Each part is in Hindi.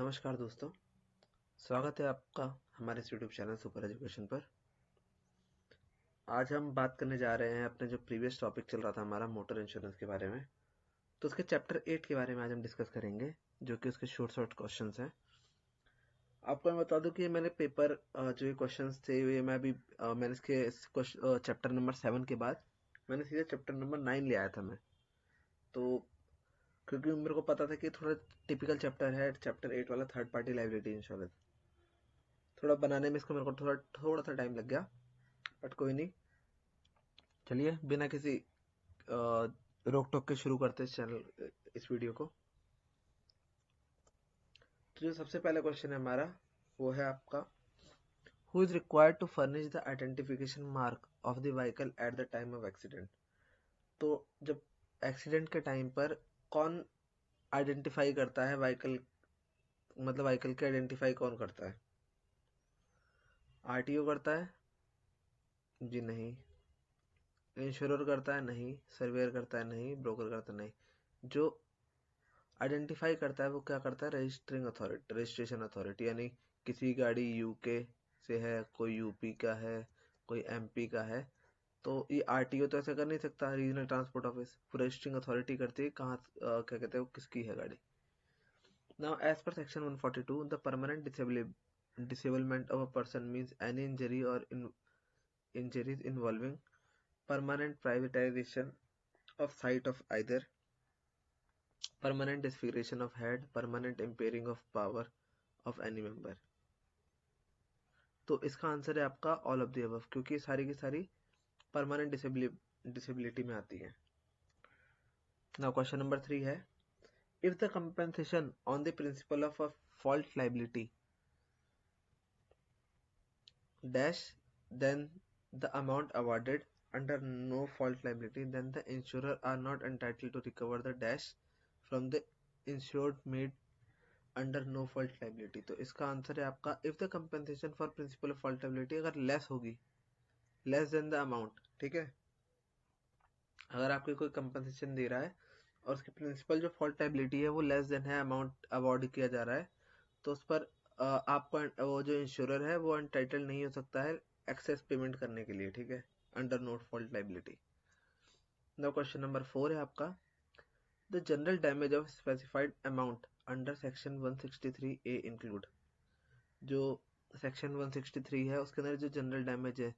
नमस्कार दोस्तों, स्वागत है आपका हमारे इस यूट्यूब चैनल सुपर एजुकेशन पर। आज हम बात करने जा रहे हैं अपने जो प्रीवियस टॉपिक चल रहा था हमारा मोटर इंश्योरेंस के बारे में। तो उसके चैप्टर 8 के बारे में आज हम डिस्कस करेंगे, जो कि उसके शॉर्ट शॉर्ट क्वेश्चंस हैं। आपको मैं बता दूं कि मैंने पेपर जो ये क्वेश्चंस थे ये मैंने इसके चैप्टर नंबर 7 के बाद मैंने सीधे चैप्टर नंबर 9 ले आया था मैं। तो क्योंकि मेरे को पता था कि थोड़ा टिपिकल चैप्टर है चैप्टर 8 वाला, थर्ड पार्टी लायबिलिटी इंश्योरेंस। थोड़ा बनाने में इसको मेरे को थोड़ा थोड़ा सा टाइम लग गया, बट कोई नहीं। चलिए बिना किसी रोक टोक के शुरू करते हैं इस वीडियो को। तो जो सबसे पहला क्वेश्चन है हमारा वो है आपका, who is required to furnish the identification mark of the vehicle at the time of accident. तो जब एक्सीडेंट के टाइम पर कौन आइडेंटिफाई करता है व्हीकल, मतलब व्हीकल के आइडेंटिफाई कौन करता है? आरटीओ करता है? जी नहीं। इंश्योरर करता है? नहीं। सर्वेयर करता है? नहीं। ब्रोकर करता है? नहीं। जो आइडेंटिफाई करता है वो क्या करता है? रजिस्ट्रेशन अथॉरिटी, यानी किसी गाड़ी यूके से है, कोई यूपी का है, कोई एमपी का है, तो ये आरटीओ तो ऐसा कर नहीं सकता। Regional transport office registering authority करती है कहाँ क्या कहते हैं वो किसकी है गाड़ी। Now as per section 142 the permanent disablement of a person means any injury or injuries involving permanent privatization of sight of either, permanent disfiguration of head, permanent impairing of power of any member। तो इसका आंसर है आपका ऑल ऑफ द अबव, क्योंकि सारी की सारी परमानेंट डिसेबिलिटी में आती है। नाउ क्वेश्चन नंबर 3 है, if the compensation on the principle of a fault liability dash then the amount awarded under no fault liability, then the insurer are not entitled to recover the dash from the insured made under no fault liability. तो इसका आंसर है आपका, if the compensation for principle of fault liability अगर लेस होगी, लेस देन द अमाउंट, ठीक है। अगर आपको कोई कंपनसेशन दे रहा है और उसकी प्रिंसिपल जो फॉल्ट लाइबिलिटी है वो लेस देन है अमाउंट अवॉर्ड किया जा रहा है, तो उस पर आपको वो जो इंश्योरर है वो अनटाइटल नहीं हो सकता है एक्सेस पेमेंट करने के लिए, ठीक है, under no fault liability. Now question number 4 है आपका, the general damage of specified amount under section 163A include. जो सेक्शन 163 है उसके अंदर जो जनरल डैमेज है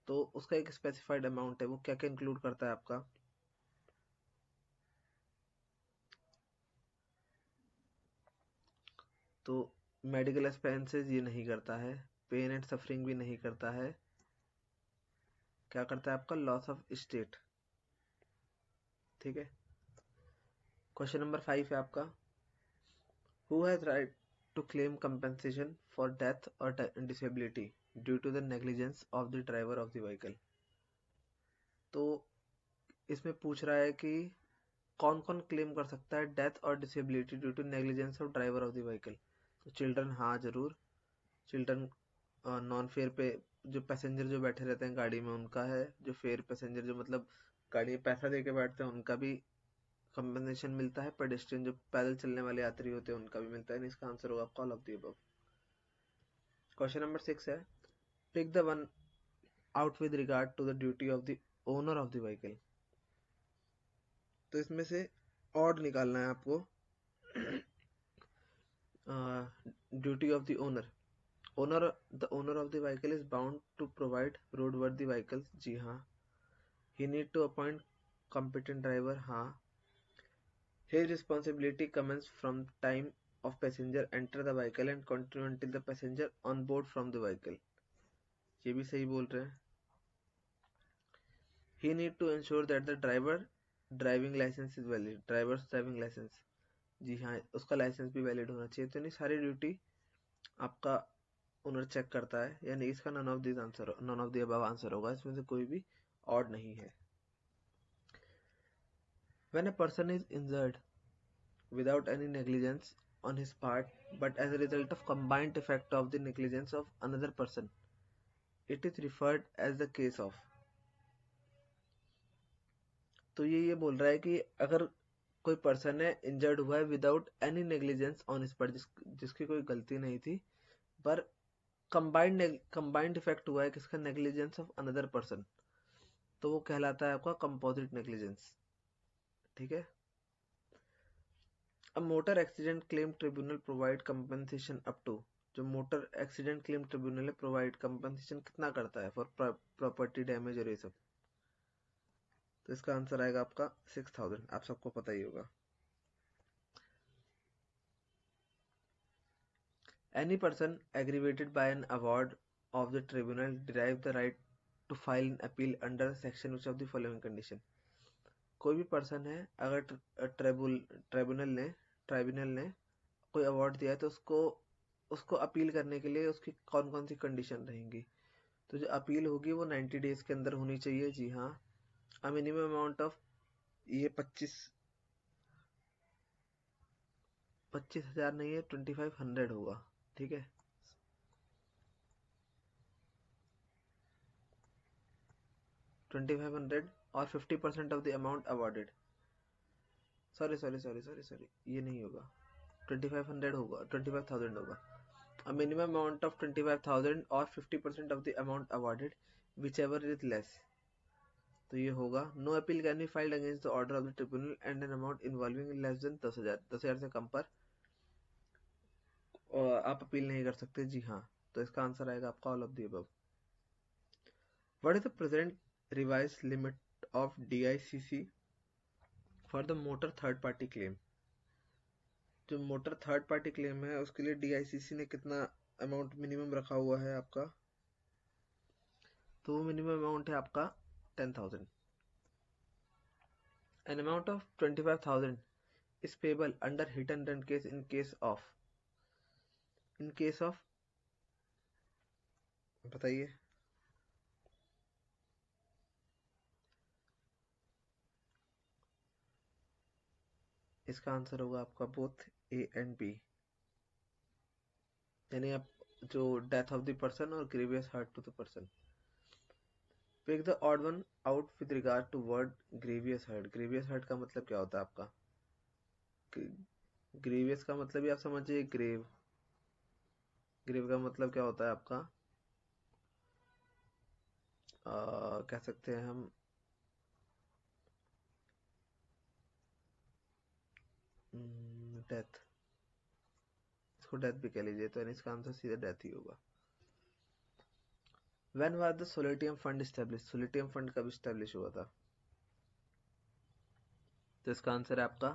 तो उसका एक स्पेसिफाइड अमाउंट है, वो क्या क्या इंक्लूड करता है आपका? तो मेडिकल एक्सपेंसेस ये नहीं करता है, पेन एंड सफरिंग भी नहीं करता है, क्या करता है आपका? लॉस ऑफ स्टेट, ठीक है। क्वेश्चन नंबर 5 है आपका, who has right to claim compensation for death और disability due to the negligence of the driver of the vehicle. तो इसमें पूछ रहा है कि कौन कौन क्लेम कर सकता है डेथ और disability due to negligence of driver of the vehicle. तो चिल्ड्रन, हाँ जरूर, चिल्ड्रन नॉन फेयर पे जो पैसेंजर जो बैठे रहते हैं गाड़ी में उनका है, जो फेयर पैसेंजर जो मतलब गाड़ी में पैसा दे के बैठते हैं उनका भी कंपनसेशन मिलता है, पेडेस्ट्रियन जो पैदल चलने वाले यात्री होते हैं उनका भी मिलता है। इसका आंसर होगा all of the above. Question number 6 है, pick the one out with regard to the duty of the owner of the vehicle. तो इसमें से ऑड निकालना है आपको। Duty of the owner, the owner of the vehicle is bound to provide road worthy vehicles, जी हाँ। He need to appoint competent driver, हाँ। His responsibility commences from time of passenger enter the vehicle and continue until the passenger on board from the vehicle, ये भी सही बोल रहे हैं। He need to ensure that the driver driving license is valid, drivers driving licence, जी हाँ, उसका लाइसेंस भी वैलिड होना चाहिए। तो नहीं सारी ड्यूटी आपका ओनर चेक करता है, यानी इसका none of this answer, none of the above answer होगा, इसमें से कोई भी ऑड नहीं है। When a person is injured without any negligence on his part but as a result of combined effect of the negligence of another person, it is referred as the case of। तो ये बोल रहा है कि अगर कोई पर्सन है इंजर्ड हुआ है without any negligence on his part, जिसकी कोई गलती नहीं थी, पर कंबाइंड इफेक्ट हुआ है किसका, नेग्लिजेंस ऑफ अनदर पर्सन, तो वो कहलाता है आपका कंपोजिट नेग्लिजेंस। ठीक है। अब motor accident claim tribunal provide compensation up to, जो मोटर एक्सीडेंट क्लेम ट्रिब्यूनल है प्रोवाइड कंपनसेशन कितना करता है फॉर प्रॉपर्टी डैमेज और ये सब, तो इसका आंसर आएगा आपका 6000, आप सबको पता ही होगा। Any person aggravated by an award of the tribunal derive the right to file an appeal under section which of the following condition। कोई भी पर्सन है, अगर ट्राइब्यूनल ने कोई अवार्ड दिया है तो उसको अपील करने के लिए उसकी कौन कौन सी कंडीशन रहेंगी, तो जो अपील होगी वो 90 डेज के अंदर होनी चाहिए। जी हाँ। अ मिनिमम अमाउंट ऑफ, ये 25,000 नहीं है, 2500 होगा। ठीक है। 2500 और 50% of the amount awarded, sorry, ये नहीं होगा, 2500 होगा, 25,000 होगा। A minimum amount of 25,000 or 50% of the amount awarded, whichever is less, तो ये होगा। No appeal can be filed against the order of the tribunal and an amount involving less than 10,000 से कम पर आप अपील नहीं कर सकते। जी हाँ। तो इसका आंसर आएगा आपका all of the above. What is the present revised limit of DICC for the motor third party claim. जो मोटर थर्ड पार्टी क्लेम है उसके लिए DICC ने कितना अमाउंट मिनिमम रखा हुआ है आपका, तो वो मिनिमम अमाउंट है आपका 10,000। An amount of 25,000 is payable under hit and run case in case of बताइए। इसका आंसर होगा आपका बोथ A and B, यानी आप जो डेथ ऑफ द पर्सन और grievous hurt to the person. Pick the odd one out with regard to word grievous hurt. Grievous hurt का मतलब क्या होता है आपका, ग्रीवियस का मतलब ही आप समझिए ग्रेव। ग्रेव का मतलब क्या होता है आपका, कह सकते हैं हम डेथ, इसको डेथ भी कह लीजिए, तो इसका आंसर सीधा डेथ ही होगा। When was the Solitium Fund established? Solitium Fund कब establish हुआ था, तो इसका आंसर है आपका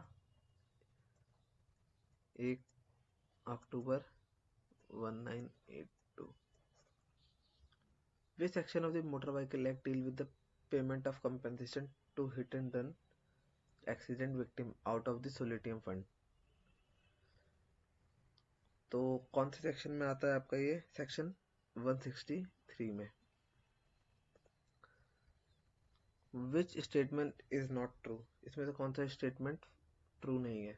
1 अक्टूबर 1982। Which section of the Motor Vehicle Act deal with the payment of compensation to hit and run accident victim out of the Solitium Fund? तो कौन से सेक्शन में आता है आपका ये, सेक्शन 163 में। Which statement is not true? इसमें से कौन सा स्टेटमेंट ट्रू नहीं है।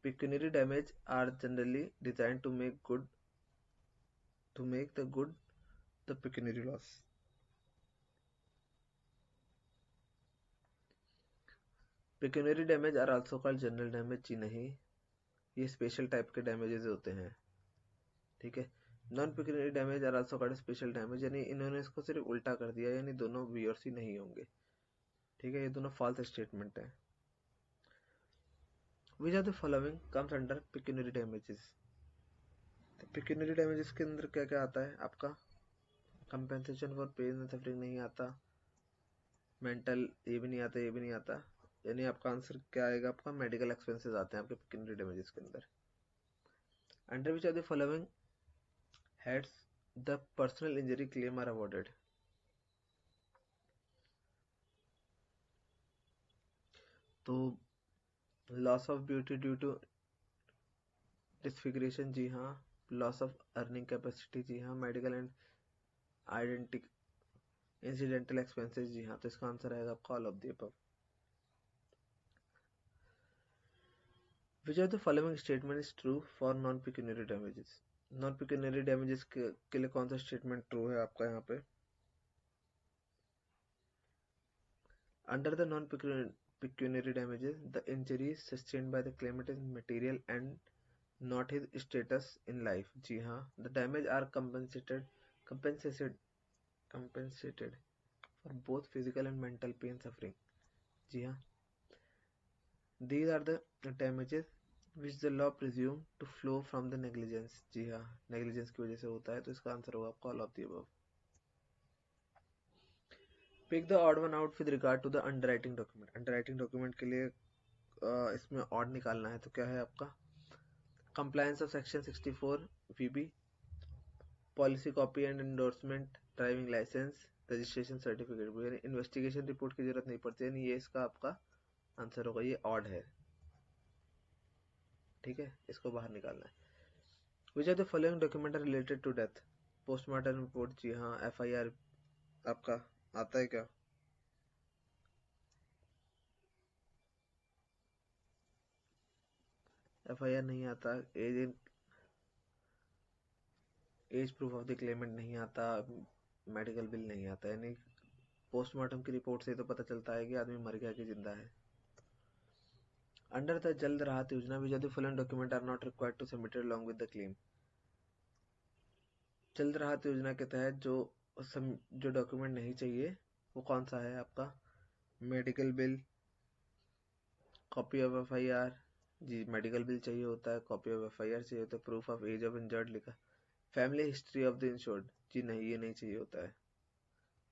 Pecuniary damage are generally designed to make the good the pecuniary loss। Pecuniary damage are also called general damage। जी नहीं, ये स्पेशल टाइप के डैमेजेस होते हैं। ठीक है। Non pecuniary damage are also called special damage, यानी इन्होंने इसको सिर्फ उल्टा कर दिया, यानी दोनों बी और सी नहीं होंगे। ठीक है, ये दोनों फॉल्स स्टेटमेंट है। Which of the following comes under pecuniary damages. Pecuniary damages के अंदर क्या क्या आता है आपका, compensation for pain and suffering नहीं आता, मेंटल ये भी नहीं आता, ये भी नहीं आता, यानी आपका आंसर क्या आएगा, आपका मेडिकल एक्सपेंसेस आते हैं आपके पेक्यूनियरी डैमेजेस के अंदर। Under which of the following heads the personal injury claim are awarded. तो loss of beauty due to disfigurement, जी हाँ। लॉस ऑफ अर्निंग कैपेसिटी, जी हाँ। Medical and identic incidental expenses, जी हाँ। तो इसका आंसर आएगा आपका all of the above. Which of the following statement is true for non pecuniary damages. Non pecuniary damages के लिए कौन सा स्टेटमेंट ट्रू है आपका यहाँ पे, under the non pecuniary damages, the injuries sustained by the claimant is material and not his status in life. जी हाँ, the damage are compensated for both physical and mental pain suffering. जी हाँ, these are the damages which the law presume to flow from the negligence. जी हाँ, negligence की वजह से होता है, तो इसका आंसर होगा आपका all of the above. Pick the odd one out with regard to the underwriting document. Underwriting document के लिए इसमें odd निकालना है, तो क्या है आपका compliance of section 64 VB, policy copy and endorsement, driving license, registration certificate. यानी इन्वेस्टिगेशन रिपोर्ट की जरूरत नहीं पड़ती, यानी ये इसका आपका आंसर होगा, ये ऑड है. ठीक है, इसको बाहर निकालना है. Which are the following document are related to death? Postmortem report. जी हाँ. FIR आपका आता है क्या? FIR नहीं आता. Age proof of the claimant नहीं आता. मेडिकल बिल नहीं आता. यानी पोस्टमार्टम की रिपोर्ट से तो पता चलता है कि आदमी मर गया कि जिंदा है. Under the Jald Rahat Yojana which are the following document are not required to submitted along with the claim? Jald Rahat योजना के तहत जो डॉक्यूमेंट नहीं चाहिए वो कौन सा है आपका? Medical bill, copy of FIR. जी, मेडिकल बिल चाहिए होता है, कॉपी ऑफ FIR चाहिए होता है, proof of age of injured लिखा, family history of the insured. जी नहीं, ये नहीं चाहिए होता है.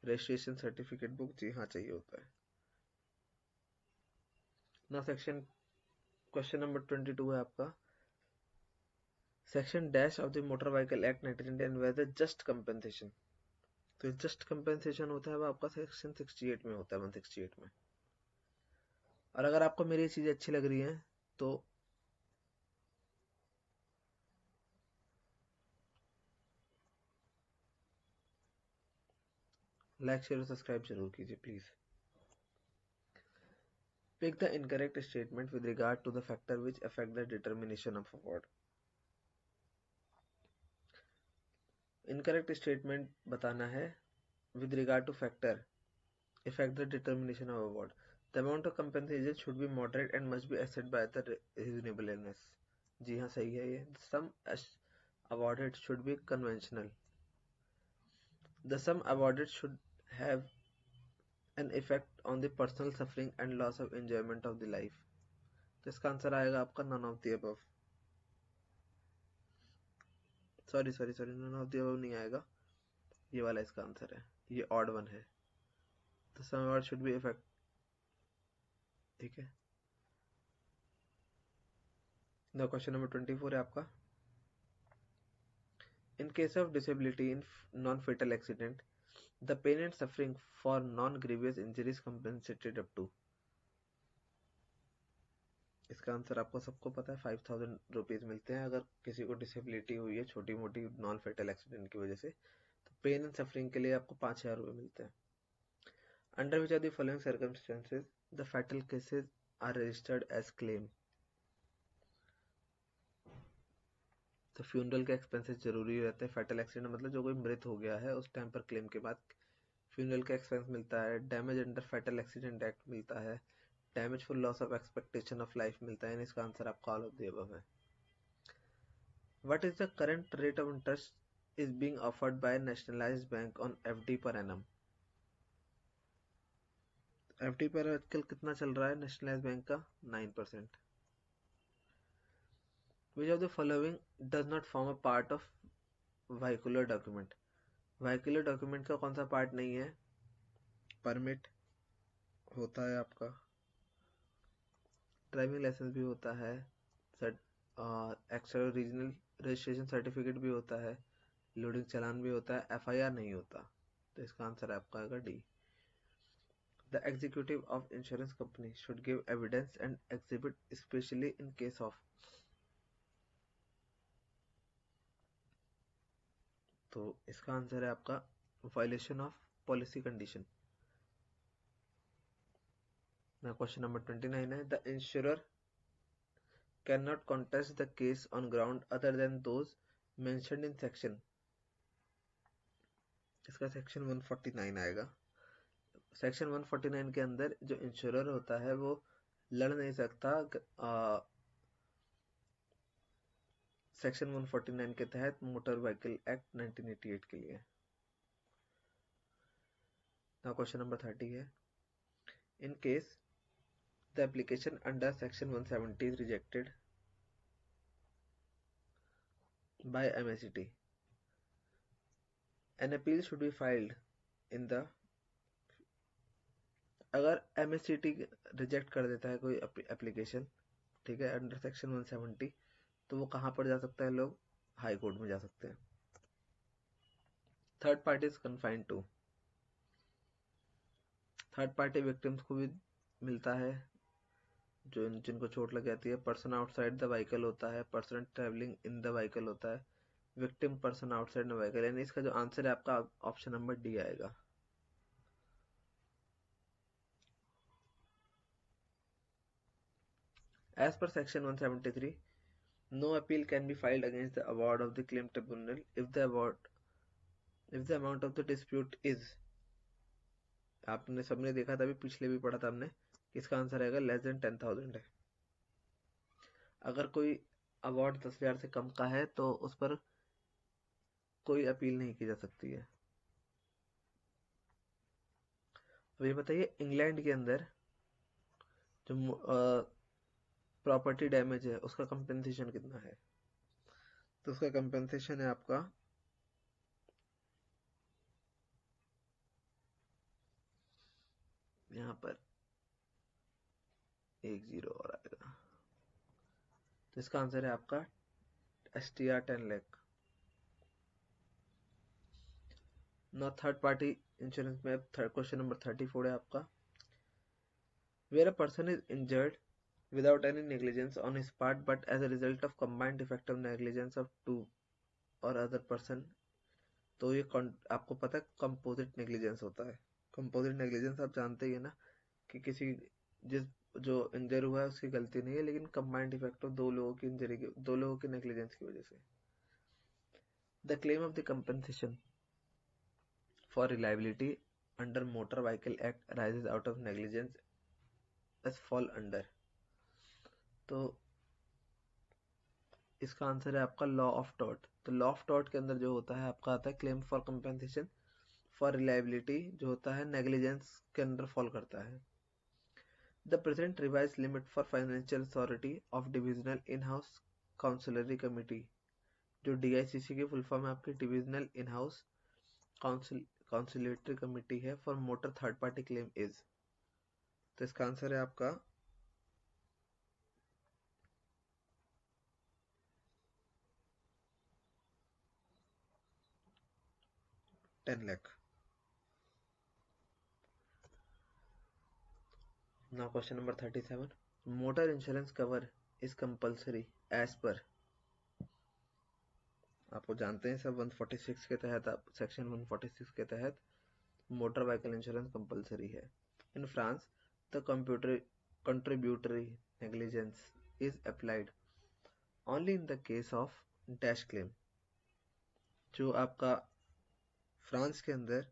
Registration certificate book. जी हाँ, चाहिए होता है. ना सेक्शन क्वेश्चन नंबर 22 है आपका. Section dash of the motor vehicle act 1910 where the just compensation. तो जस्ट कंपेंसेशन होता है वो आपका सेक्शन 68 में होता है, 168 में. और अगर आपको मेरी चीजें अच्छी लग रही हैं तो लाइक शेयर और सब्सक्राइब जरूर कीजिए please. Pick the incorrect statement with regard to the factor which affect the determination of award. Incorrect statement बताना है with regard to factor affect the determination of award. The amount of compensation should be moderate and must be assessed by the reasonableness. जी हाँ, सही है ये. The sum awarded should be conventional. The sum awarded should have an effect on the personal suffering and loss of enjoyment of the life. तो इसका आंसर आएगा आपका none of the above. Sorry, none of the above नहीं आएगा, ये वाला इसका आंसर है. ये ऑड वन है. तो some word should be effect. ठीक है. द क्वेश्चन नंबर 24 है आपका. In case of disability in non fatal accident the pain and suffering for non grievous injuries compensated up to. इसका आंसर आपको सबको पता है, 5000 रुपीज मिलते हैं अगर किसी को डिसेबिलिटी हुई है छोटी मोटी नॉन फेटल एक्सीडेंट की वजह से. तो पेन एंड सफरिंग के लिए आपको 5000 रुपये मिलते हैं. Under which are the following circumstances the fatal cases are registered as claim. तो फ्यूनरल के एक्सपेंसेस जरूरी रहते हैं. फैटल एक्सीडेंट मतलब जो कोई मृत हो गया है उस टाइम पर क्लेम के बाद फ्यूनरल का एक्सपेंस मिलता है. Damage under fatal accident act मिलता है. Damage for loss of expectation of life मिलता है. इसका आंसर आपका ऑल ऑफ द अबव है. What is the current rate of interest is being offered by nationalised bank on FD per annum. FD पर आजकल कितना चल रहा है नेशनलाइज्ड बैंक का? 9%. Which of the following does not form a part of vehicular document? vehicular document का कौन सा पार्ट नहीं है? परमिट होता है आपका, ड्राइविंग लाइसेंस भी होता है, एक्स्ट्रा रीजनल रजिस्ट्रेशन सर्टिफिकेट भी होता है, लोडिंग चालान भी होता है, FIR नहीं होता. तो इसका आंसर आपका आएगा D. The executive of insurance company should give evidence and exhibit especially in case of. तो इसका आंसर है आपका वायलेशन ऑफ पॉलिसी कंडीशन. ना क्वेश्चन नंबर 29 है. The insurer can not contest the case on ground other than those mentioned in section. इसका सेक्शन 149 आएगा. सेक्शन 149 के अंदर जो इंश्योरर होता है वो लड़ नहीं सकता सेक्शन 149 के तहत मोटर व्हीकल एक्ट 1988 के लिए। नाउ क्वेश्चन नंबर 30 है, in case the application under section 170 is rejected by MACT, an appeal should be filed in the, अगर MACT रिजेक्ट कर देता है कोई एप्लीकेशन, ठीक है, अंडर सेक्शन 170, तो वो कहाँ पर जा सकता है, लोग हाई कोर्ट में जा सकते हैं। Third party is confined to, third party victims को भी मिलता है जो जिनको चोट लग जाती है। पर्सन आउटसाइड द व्हीकल होता है, person travelling in the vehicle होता है, victim person outside the vehicle, यानी इसका जो आंसर है आपका ऑप्शन नंबर डी आएगा। As per section 173, no appeal can be filed against the award of the claim tribunal if the amount of the dispute is, आपने सबने देखा था, अभी पिछले भी पढ़ा था हमने, इसका आंसर आएगा लेस देन 10,000 है। अगर कोई अवार्ड 10,000 से कम का है तो उस पर कोई अपील नहीं की जा सकती है। अब ये बताइए, इंग्लैंड के अंदर जो प्रॉपर्टी डैमेज है उसका कंपेंसेशन कितना है, तो उसका कंपेंसेशन है आपका यहाँ पर 10 और आएगा, तो इसका आंसर है आपका STR 10 लाख। ना थर्ड पार्टी इंश्योरेंस में थर्ड क्वेश्चन नंबर 34 है आपका, where a person is injured without any negligence on his part but as a result of combined effect of negligence of two or other person, तो ये आपको पता है कंपोजिट नेग्लिजेंस होता है। कंपोजिट नेग्लिजेंस आप जानते ही है ना, कि किसी जिस जो इंजर हुआ है उसकी गलती नहीं है, लेकिन कंबाइंड इफेक्ट ऑफ दो लोगों की इंजरी की, दो लोगों की नेग्लिजेंस की वजह से। The claim of the compensation for reliability under motor vehicle act raises out of negligence as fall under, तो इसका आंसर है आपका लॉ ऑफ टॉर्ट। तो लॉ ऑफ टॉर्ट के अंदर जो होता है आपका आता है claim for compensation for reliability, जो होता है नेग्लिजेंस के अंदर फॉल करता है। The present revise limit for financial authority of divisional in house councillory committee, जो DICC की फुल फॉर्म है आपकी divisional in house conciliatory committee है for motor third party claim is, तो इसका आंसर है आपका 10 lakh. Now question number 37, motor insurance cover is compulsory as per, आपको जानते हैं सब 146 के तहत, आप सेक्शन 146 के तहत मोटर व्हीकल इंश्योरेंस कंपल्सरी है। In France the contributory negligence is applied only in the case of dash claim, जो आपका फ्रांस के अंदर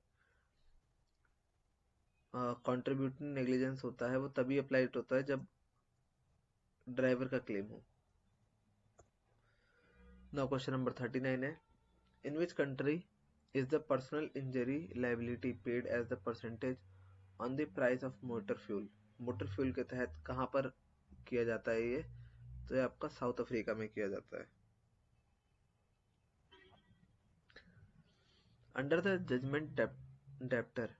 कंट्रीब्यूटरी नेग्लिजेंस होता है वो तभी अप्लाइड होता है जब ड्राइवर का क्लेम हो। नाउ क्वेश्चन नंबर 39 है, in which country is the personal injury liability paid as the percentage on the price of motor fuel, motor fuel के तहत कहाँ पर किया जाता है ये, तो ये आपका साउथ अफ्रीका में किया जाता है। Under the judgment debtor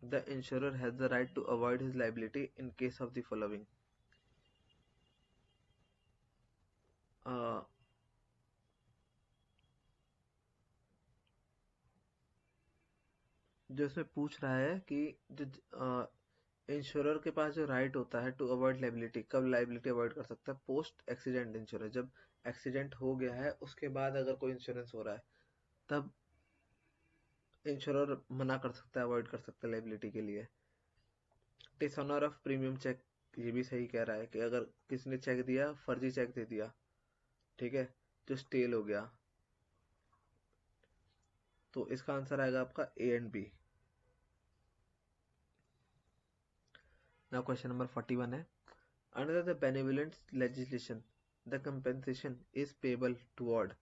the insurer has the right to avoid his liability in case of the following, जो इसमें पूछ रहा है कि जो इंश्योरर के पास जो राइट होता है टू अवॉइड लायबिलिटी, कब लायबिलिटी अवॉइड कर सकता है, पोस्ट एक्सीडेंट इंश्योरेंस, जब एक्सीडेंट हो गया है उसके बाद अगर कोई इंश्योरेंस हो रहा है तब इंश्योरर मना कर सकता है, अवॉइड कर सकता है लायबिलिटी के लिए। डिसऑनर ऑफ प्रीमियम चेक, ये भी सही कह रहा है कि अगर किसी ने चेक दिया, फर्जी चेक दे दिया, ठीक है, जो स्टेल हो गया, तो इसका आंसर आएगा आपका A and B। Now question number 41 है, under the benevolent legislation the compensation is payable toward.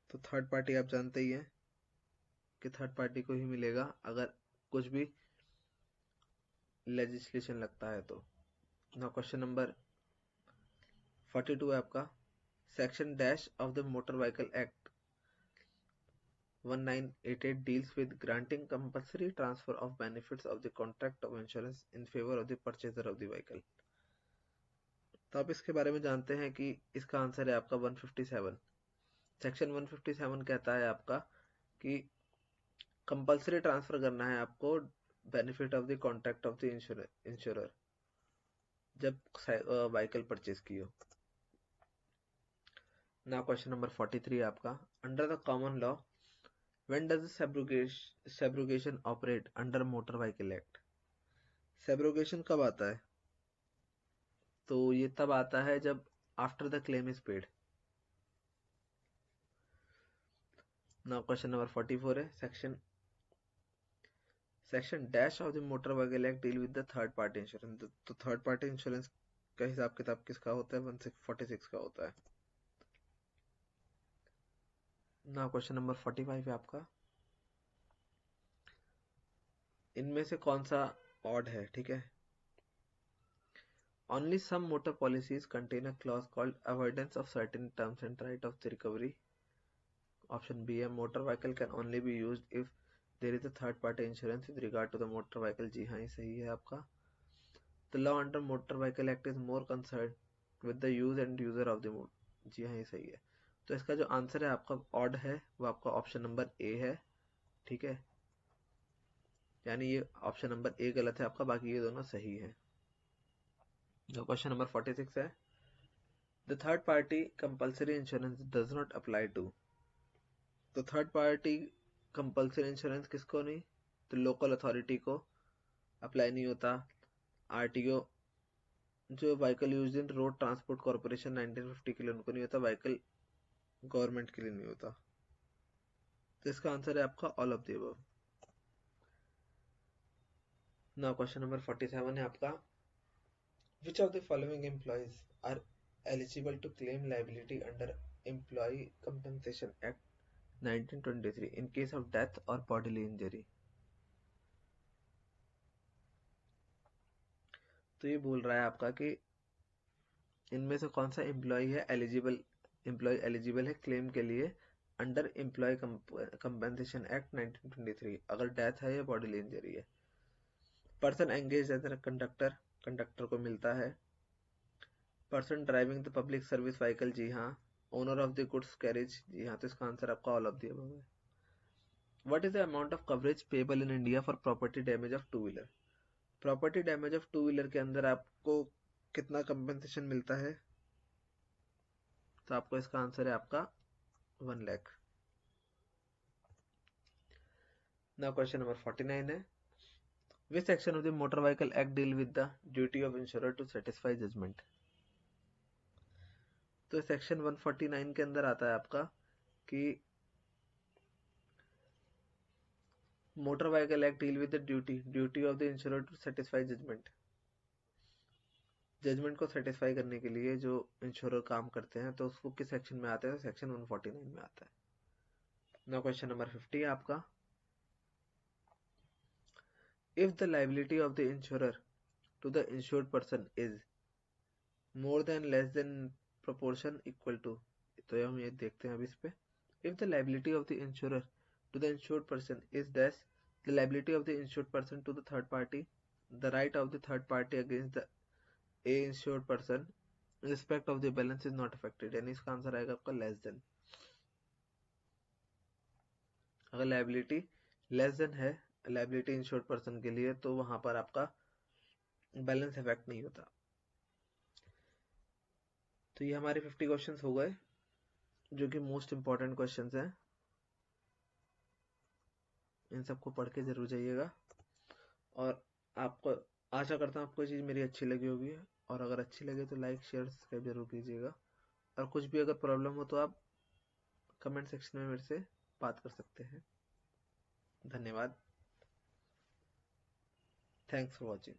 तो थर्ड पार्टी आप जानते ही हैं कि थर्ड पार्टी को ही मिलेगा अगर कुछ भी लेजिस्लेशन लगता है तो। नाउ क्वेश्चन नंबर 42 है आपका, section dash of the motor vehicle act 1988 deals with granting compulsory transfer of benefits of the contract of insurance in favor of the purchaser of the vehicle। तो आप इसके बारे में जानते हैं कि इसका आंसर है आपका 157। सेक्शन 157 कहता है आपका कि कंपल्सरी ट्रांसफर करना है आपको benefit of the contract of the insurer जब व्हीकल परचेज की हो। नाउ क्वेश्चन नंबर 43 है आपका, under the common law when does subrogation operate under motor vehicle act. Subrogation कब आता है? तो ये तब आता है जब after the claim is paid. Now question number 44 है, section dash of the motor vehicle act deal with the third party insurance. तो थर्ड पार्टी इंश्योरेंस का हिसाब किताब किसका होता है? 146 का होता है। नाउ क्वेश्चन नंबर 45 है आपका, इनमें से कौन सा ऑड है? ठीक है, only some motor policies contain a clause called avoidance of certain terms and right of the recovery। Option B है, motor vehicle can only be used if there is a third party insurance with regard to the motor vehicle। जी हाँ, ये सही है आपका। The law under motor vehicle act is more concerned with the use and user of the motor। जी हाँ, ये सही है। तो इसका जो आंसर है आपका ऑड है वो आपका ऑप्शन नंबर ए है। ठीक है, यानी ये ऑप्शन नंबर ए गलत है आपका, बाकी ये दोनों सही है। जो क्वेश्चन नंबर 46 है, the third party compulsory insurance does not apply to. तो थर्ड पार्टी कंपल्सरी इंश्योरेंस किसको नहीं? तो लोकल अथॉरिटी को अप्लाई नहीं होता। आरटीओ जो vehicle used in road transport corporation 1950 के लिए उनको नहीं होता, व्हीकल गवर्नमेंट के लिए नहीं होता। तो इसका आंसर है आपका all of the above. Now question number 47 है आपका, Which of the following employees are eligible to claim liability under Employee Compensation Act 1923 in case of death or bodily injury? तो ये बोल रहा है आपका कि इनमें से कौन सा एम्प्लॉय एलिजिबल है क्लेम के लिए अंडर एम्प्लॉय कंपेंसेशन एक्ट 1923 अगर डेथ है या बॉडीली इंजरी है। Person engage as a conductor को मिलता है। Person driving the public service vehicle, जी हाँ। Owner of the goods carriage, जी हाँ। तो इसका आंसर आपका ऑल ऑफ द अबव है। What is the amount of coverage payable in India for property damage of two wheeler. Property damage of two wheeler के अंदर आपको कितना कंपेंसेशन मिलता है? तो आपको इसका आंसर है आपका 1 लाख। नाउ क्वेश्चन नंबर 49 है, which section of the motor vehicle act deal with the duty of insurer to satisfy judgment. तो सेक्शन 149 के अंदर आता है आपका कि motor vehicle act deal with the duty of the insurer to satisfy judgment को सेटिस्फाई करने के लिए जो इंश्योरर काम करते हैं, तो उसको किस सेक्शन में आता है? तो सेक्शन 149 में आता है। नाउ क्वेश्चन नंबर 50 है आपका, if the liability of the insurer to the insured person is more than less than proportion equal to. तो हम ये देखते हैं अभी इस पे। If the liability of the insurer to the insured person is dash the liability of the insured person to the third party, the right of the third party against the a insured person respect of the balance is not affected. यानी इसका आंसर आएगा आपका लेस देन। अगर लायबिलिटी लेस देन है लायबिलिटी इंश्योर्ड पर्सन के लिए, तो वहां पर आपका बैलेंस इफेक्ट नहीं होता। तो ये हमारे 50 क्वेश्चंस हो गए जो कि मोस्ट इंपॉर्टेंट क्वेश्चंस हैं। इन सबको पढ़ के जरूर जाइएगा और आपको आशा करता हूँ आपको चीज़ मेरी अच्छी लगी होगी, और अगर अच्छी लगे तो लाइक शेयर सब्सक्राइब जरूर कीजिएगा। और कुछ भी अगर प्रॉब्लम हो तो आप कमेंट सेक्शन में मेरे से बात कर सकते हैं। धन्यवाद। Thanks for watching.